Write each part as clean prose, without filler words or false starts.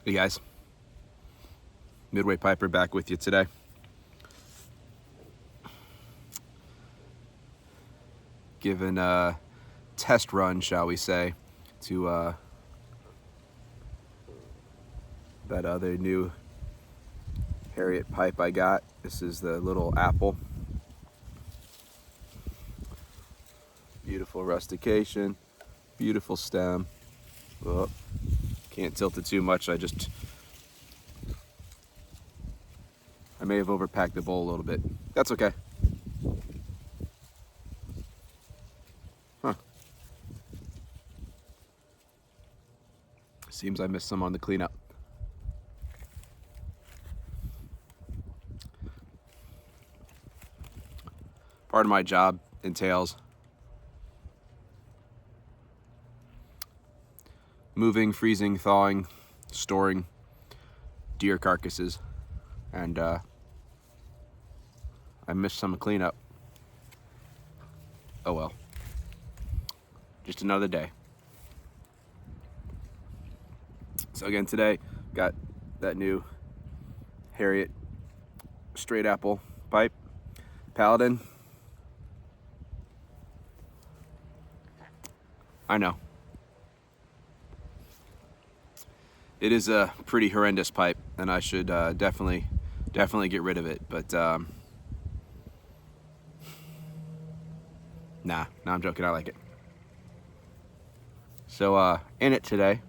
Hey guys, Midway Piper back with you today. Given a test run, shall we say, to that other new Harriet pipe I got. This is the little apple. Beautiful rustication, beautiful stem. Oh, can't tilt it too much. I may have overpacked the bowl a little bit. That's okay. Huh. Seems I missed some on the cleanup. Part of my job entails moving, freezing, thawing, storing deer carcasses, and I missed some cleanup. Oh well, just another day. So again, today got that new Harriet straight apple pipe, Paladin. I know. It is a pretty horrendous pipe, and I should definitely get rid of it. But nah, I'm joking. I like it. So in it today,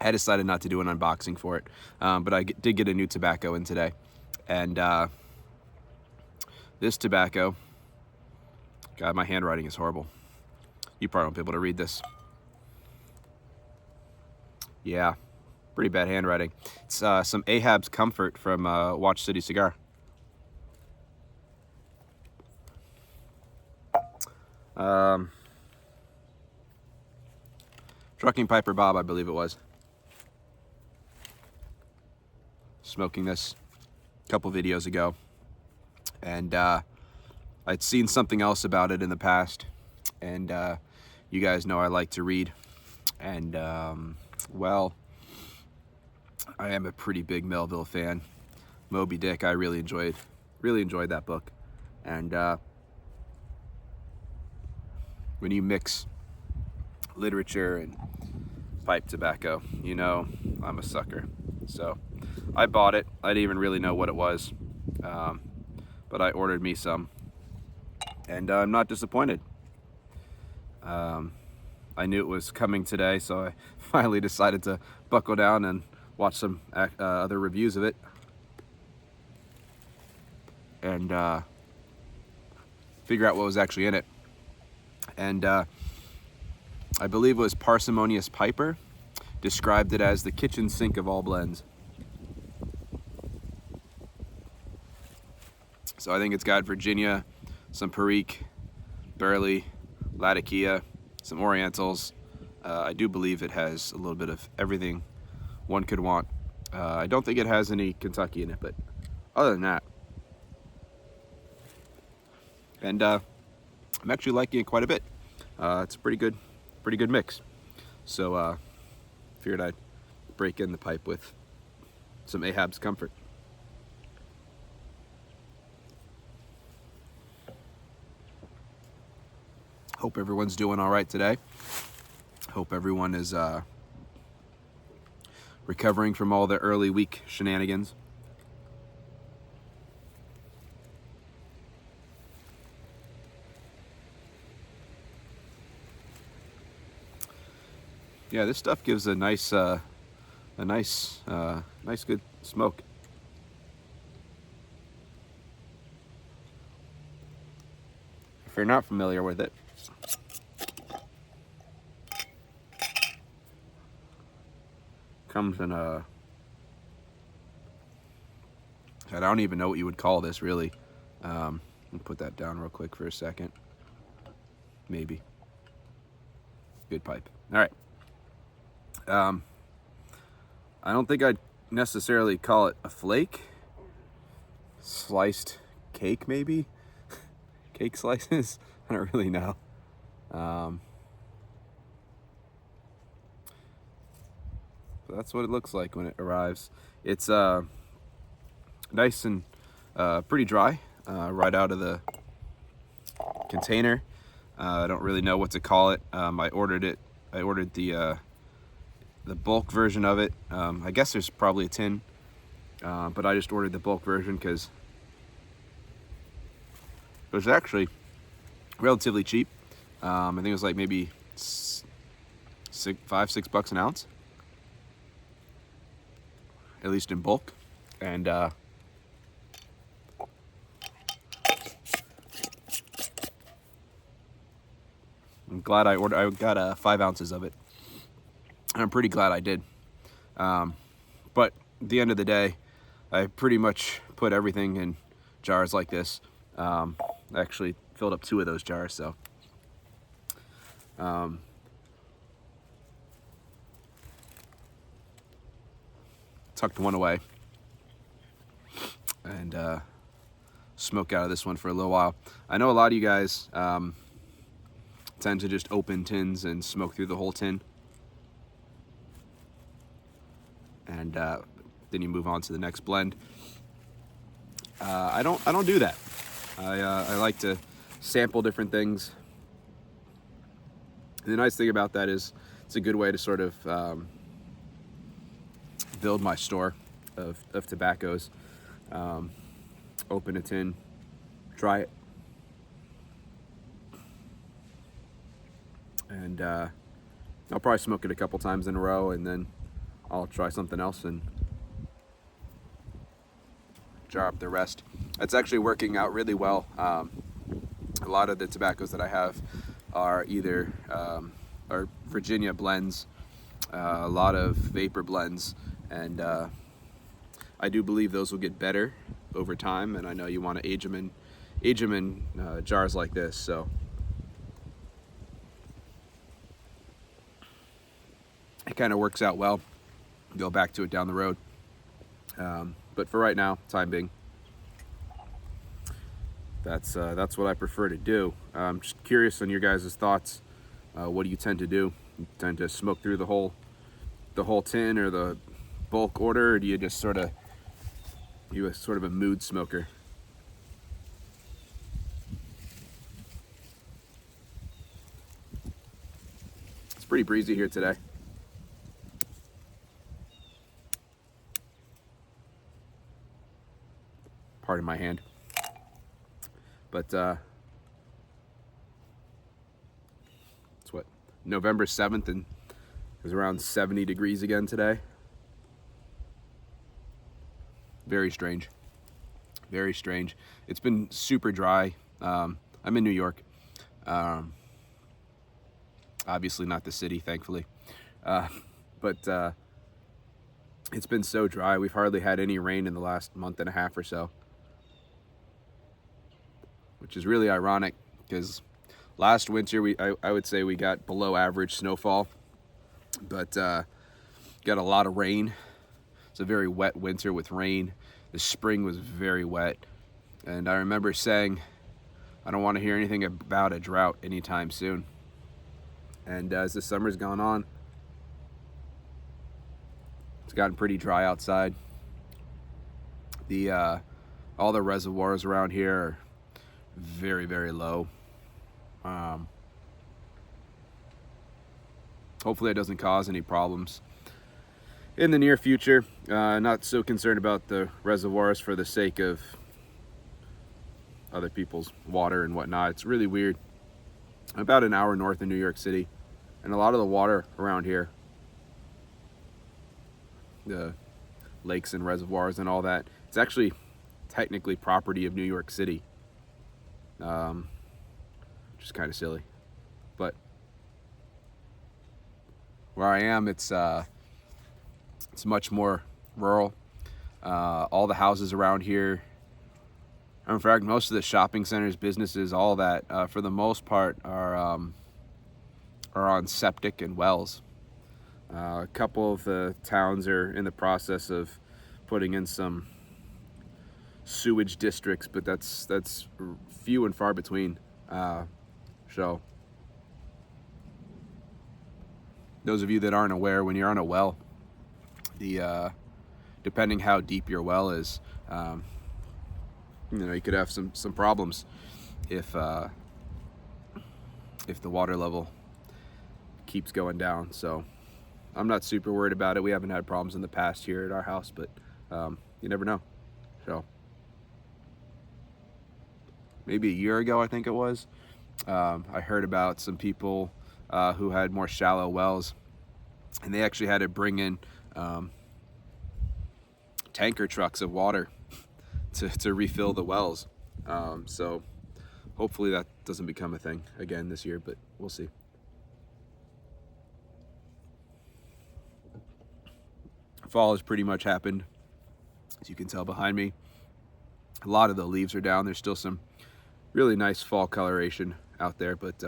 I decided not to do an unboxing for it, but I did get a new tobacco in today, and this tobacco. God, my handwriting is horrible. You probably won't be able to read this. Yeah, pretty bad handwriting. It's some Ahab's Comfort from Watch City Cigar. Trucking Piper Bob, I believe it was. Smoking this a couple videos ago, and I'd seen something else about it in the past, and you guys know I like to read, and well, I am a pretty big Melville fan. Moby Dick, I really enjoyed that book, and when you mix literature and pipe tobacco, you know I'm a sucker. So I bought it. I didn't even really know what it was, but I ordered me some, and I'm not disappointed. I knew it was coming today, so I finally decided to buckle down and watch some other reviews of it, and figure out what was actually in it. And I believe it was Parsimonious Piper described it as the kitchen sink of all blends. So I think it's got Virginia, some Perique, Burley, Latakia, some Orientals. I do believe it has a little bit of everything one could want. I don't think it has any Kentucky in it, but other than that, and I'm actually liking it quite a bit. It's a pretty good mix. So figured I'd break in the pipe with some Ahab's Comfort. Hope everyone's doing all right today. Hope everyone is recovering from all the early week shenanigans. Yeah, this stuff gives a nice good smoke. If you're not familiar with it, comes in a, I don't even know what you would call this really. Let me put that down real quick for a second. Maybe. Good pipe. All right. I don't think I'd necessarily call it a flake. Sliced cake, maybe? Cake slices? I don't really know. So that's what it looks like when it arrives. It's nice and pretty dry right out of the container. I don't really know what to call it. I ordered the bulk version of it. I guess there's probably a tin, but I just ordered the bulk version because it was actually relatively cheap. I think it was like maybe $5-6 an ounce, at least in bulk. And I'm glad I got 5 ounces of it. I'm pretty glad I did. But at the end of the day, I pretty much put everything in jars like this. I actually filled up 2 of those jars, so tucked one away and smoke out of this one for a little while. I know a lot of you guys tend to just open tins and smoke through the whole tin, and then you move on to the next blend. I don't do that. I like to sample different things. The nice thing about that is it's a good way to sort of build my store of tobaccos. Open a tin, try it, and I'll probably smoke it a couple times in a row, and then I'll try something else and jar up the rest. It's actually working out really well. A lot of the tobaccos that I have are either are Virginia blends, a lot of vapor blends, and I do believe those will get better over time. And I know you want to age them in jars like this. So it kind of works out well. Go back to it down the road. But for right now, time being, that's what I prefer to do. I'm just curious on your guys' thoughts. What do you tend to do? You tend to smoke through the whole tin or the bulk order, or do you just sort of a mood smoker? It's pretty breezy here today. Pardon my hand. But it's what, November 7th, and it was around 70 degrees again today. Very strange. Very strange. It's been super dry. I'm in New York. Obviously not the city, thankfully. But it's been so dry. We've hardly had any rain in the last month and a half or so, which is really ironic because last winter I would say we got below average snowfall, but got a lot of rain. It's a very wet winter with rain. The spring was very wet, and I remember saying I don't want to hear anything about a drought anytime soon. And as the summer's gone on, it's gotten pretty dry outside. All the reservoirs around here are very, very low. Hopefully it doesn't cause any problems in the near future. Not so concerned about the reservoirs for the sake of other people's water and whatnot. It's really weird. I'm about an hour north of New York City, and a lot of the water around here, the lakes and reservoirs and all that, it's actually technically property of New York City. Which is kind of silly. But where I am, it's much more rural. All the houses around here, in fact, most of the shopping centers, businesses, all that, for the most part, are on septic and wells. A couple of the towns are in the process of putting in some sewage districts, but that's few and far between. So those of you that aren't aware, when you're on a well, The depending how deep your well is, you could have some problems if the water level keeps going down. So I'm not super worried about it. We haven't had problems in the past here at our house, but you never know. So maybe a year ago, I think it was, I heard about some people who had more shallow wells, and they actually had to bring in tanker trucks of water to refill the wells. So hopefully that doesn't become a thing again this year, but we'll see. Fall has pretty much happened, as you can tell behind me. A lot of the leaves are down. There's still some really nice fall coloration out there, but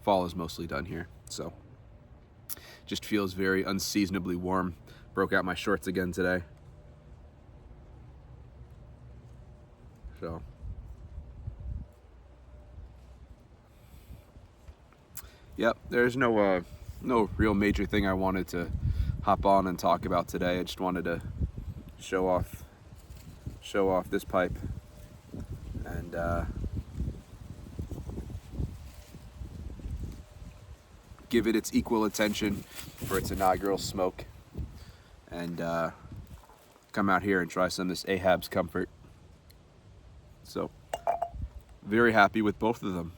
fall is mostly done here. So just feels very unseasonably warm. Broke out my shorts again today. So yep, there's no real major thing I wanted to hop on and talk about today. I just wanted to show off this pipe and give it its equal attention for its inaugural smoke, and come out here and try some of this Ahab's Comfort. So very happy with both of them.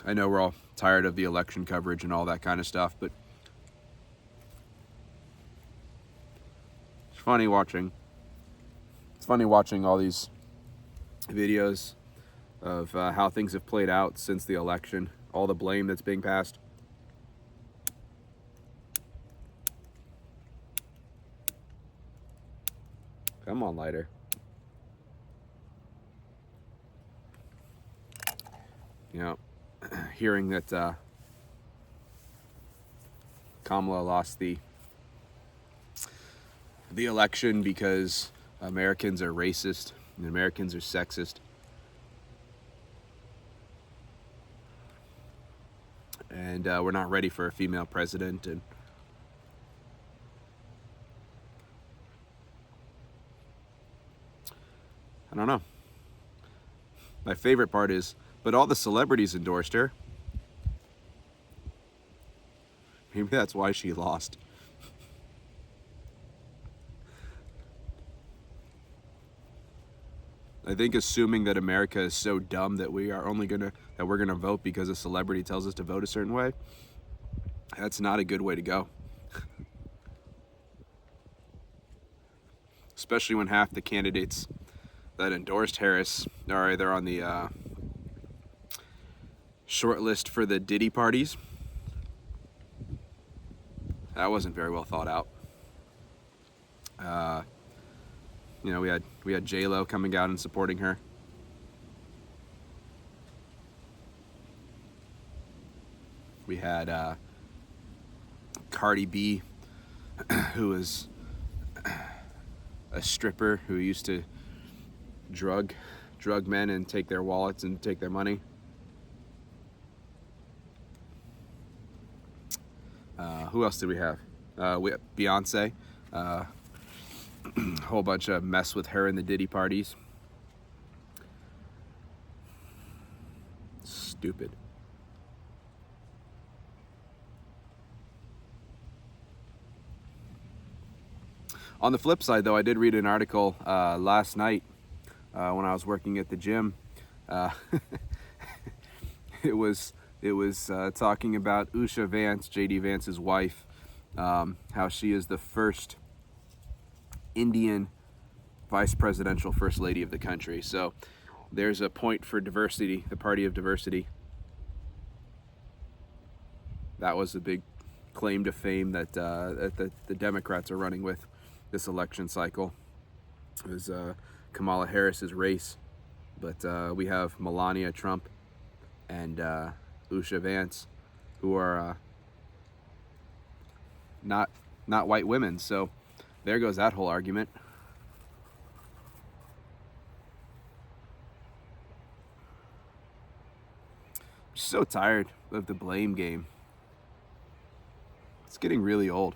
I know we're all tired of the election coverage and all that kind of stuff, but it's funny watching all these videos of how things have played out since the election, all the blame that's being passed. Come on, lighter. Hearing that Kamala lost the election because Americans are racist and Americans are sexist. And we're not ready for a female president, and I don't know. My favorite part is, but all the celebrities endorsed her. Maybe that's why she lost. I think assuming that America is so dumb that we're gonna vote because a celebrity tells us to vote a certain way, that's not a good way to go. Especially when half the candidates that endorsed Harris are either on the short list for the Diddy parties. That wasn't very well thought out. We had J-Lo coming out and supporting her. We had Cardi B, who was a stripper who used to drug men and take their wallets and take their money. Who else did we have? We had Beyonce. A whole bunch of mess with her and the Diddy parties. Stupid. On the flip side, though, I did read an article last night when I was working at the gym. It was talking about Usha Vance, J.D. Vance's wife, how she is the first Indian vice presidential first lady of the country. So there's a point for diversity, the party of diversity. That was a big claim to fame that the Democrats are running with this election cycle. It was Kamala Harris's race, but we have Melania Trump and Usha Vance, who are not white women. So there goes that whole argument. So tired of the blame game. It's getting really old.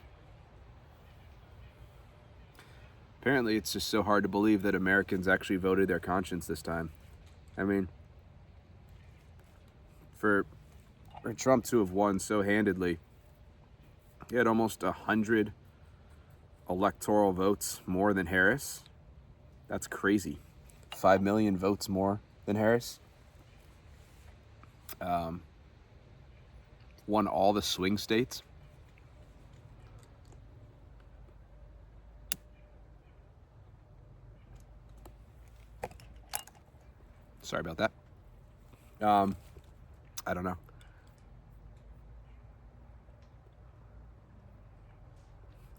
Apparently, it's just so hard to believe that Americans actually voted their conscience this time. I mean, for Trump to have won so handedly, he had almost 100 electoral votes more than Harris. That's crazy. 5 million votes more than Harris. Won all the swing states. Sorry about that. I don't know.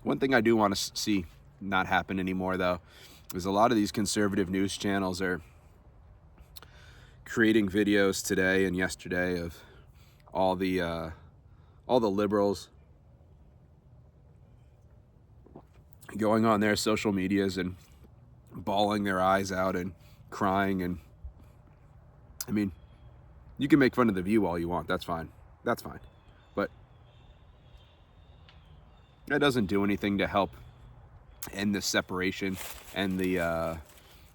One thing I do want to see not happen anymore, though, is a lot of these conservative news channels are creating videos today and yesterday of all the liberals going on their social medias and bawling their eyes out and crying. And I mean, you can make fun of The View all you want. That's fine. That's fine. But that doesn't do anything to help end the separation and the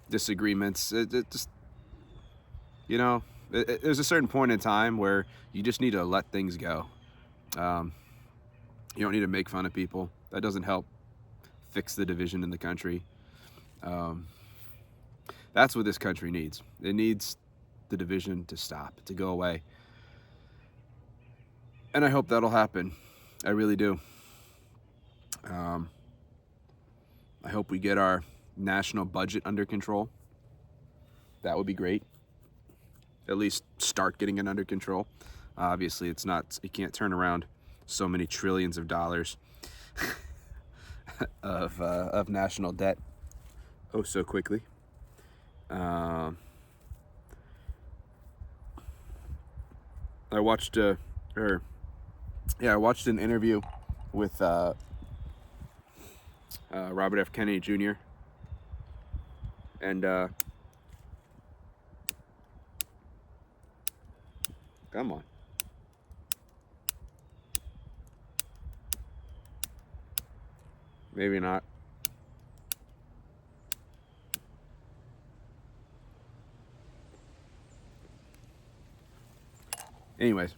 disagreements. It just, you know, there's a certain point in time where you just need to let things go. You don't need to make fun of people. That doesn't help fix the division in the country. That's what this country needs. It needs the division to stop, to go away. And I hope that'll happen. I really do. I hope we get our national budget under control. That would be great. At least start getting it under control. Obviously, it's not. You can't turn around so many trillions of dollars of national debt so quickly. I watched I watched an interview with Robert F. Kennedy Jr. and come on. Maybe not. Anyways,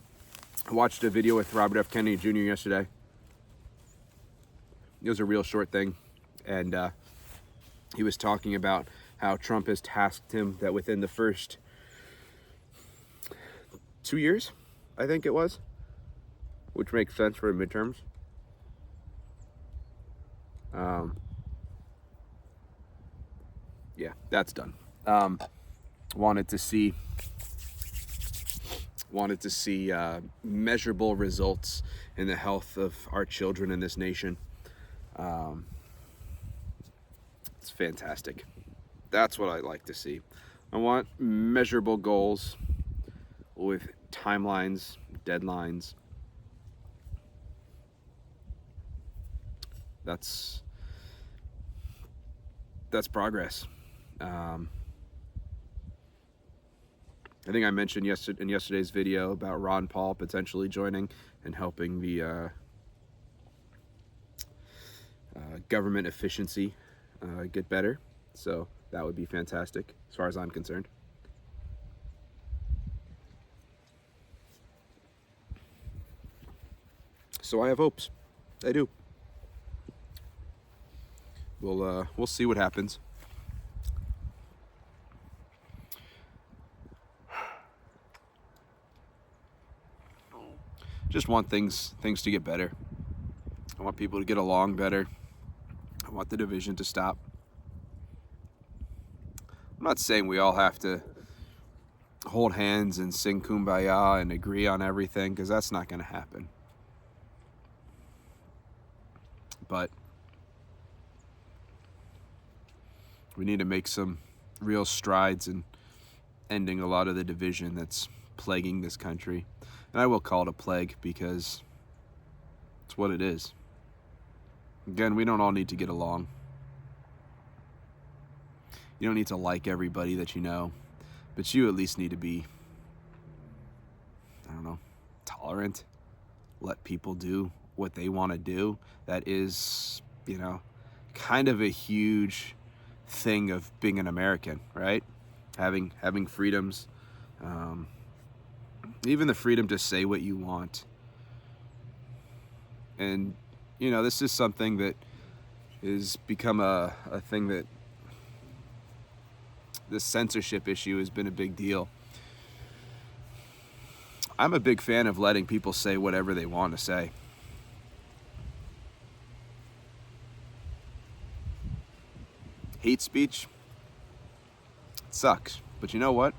I watched a video with Robert F. Kennedy Jr. yesterday. It was a real short thing, and he was talking about how Trump has tasked him that within the first 2 years, I think it was, which makes sense for midterms. Yeah, that's done. Wanted to see measurable results in the health of our children in this nation. It's fantastic. That's what I like to see. I want measurable goals with timelines, deadlines. That's progress. I think I mentioned in yesterday's video about Ron Paul potentially joining and helping the government efficiency get better. So that would be fantastic as far as I'm concerned. So I have hopes. I do. We'll see what happens. Just want things to get better. I want people to get along better. I want the division to stop. I'm not saying we all have to hold hands and sing Kumbaya and agree on everything, because that's not going to happen. But we need to make some real strides in ending a lot of the division that's plaguing this country. And I will call it a plague because it's what it is. Again, we don't all need to get along. You don't need to like everybody that you know, but you at least need to be tolerant, let people do what they want to do. That is, kind of a huge thing of being an American, right? Having freedoms, even the freedom to say what you want. And this is something that has become a thing that this censorship issue has been a big deal. I'm a big fan of letting people say whatever they want to say. Hate speech, it sucks. But you know what?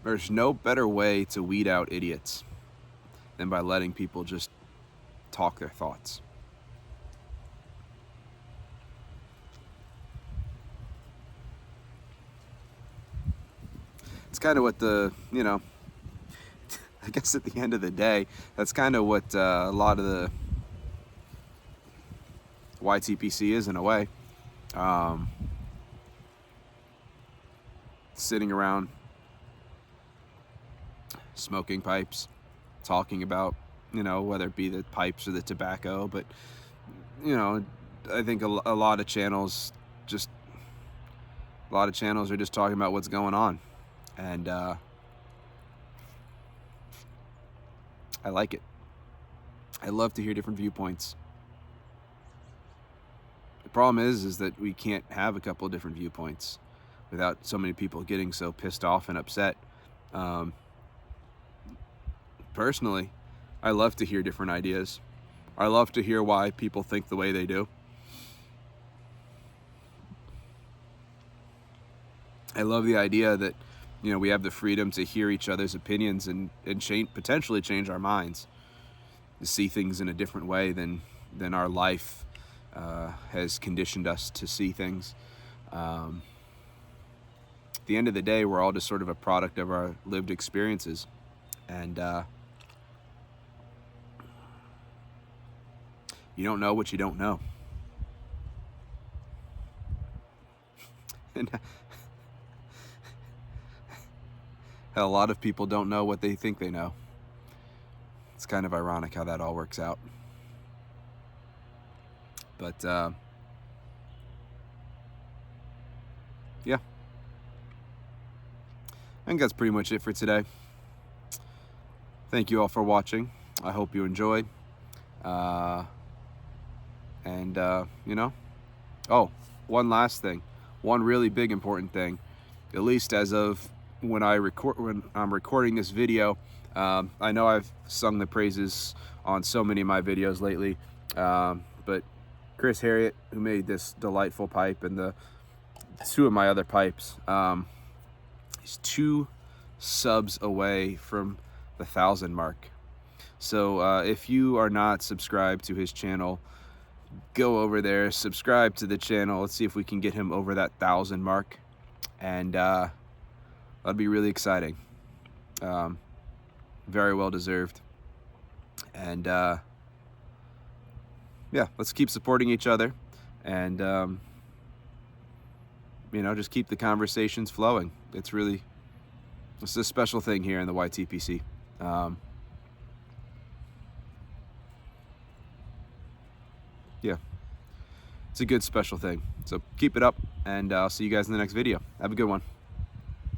There's no better way to weed out idiots than by letting people just talk their thoughts. It's kind of what I guess at the end of the day, that's kind of what a lot of the YTPC is in a way. Sitting around, smoking pipes, talking about, whether it be the pipes or the tobacco, but, I think a lot of channels are just talking about what's going on. And I like it. I love to hear different viewpoints. The problem is that we can't have a couple of different viewpoints without so many people getting so pissed off and upset. Personally, I love to hear different ideas. I love to hear why people think the way they do. I love the idea that, we have the freedom to hear each other's opinions and potentially change our minds, to see things in a different way than our life has conditioned us to see things. At the end of the day, we're all just sort of a product of our lived experiences. And you don't know what you don't know. And a lot of people don't know what they think they know. It's kind of ironic how that all works out. But yeah, I think that's pretty much it for today. Thank you all for watching. I hope you enjoyed. Oh, one last thing, one really big important thing, at least as of when I'm recording this video. I know I've sung the praises on so many of my videos lately, but Chris Harriet, who made this delightful pipe, and the two of my other pipes, he's 2 subs away from the 1,000 mark. So if you are not subscribed to his channel, go over there, subscribe to the channel. Let's see if we can get him over that 1,000 mark, and that'd be really exciting. Very well deserved. And yeah, let's keep supporting each other, and just keep the conversations flowing. It's a special thing here in the YTPC. Yeah, it's a good special thing. So keep it up, and I'll see you guys in the next video. Have a good one.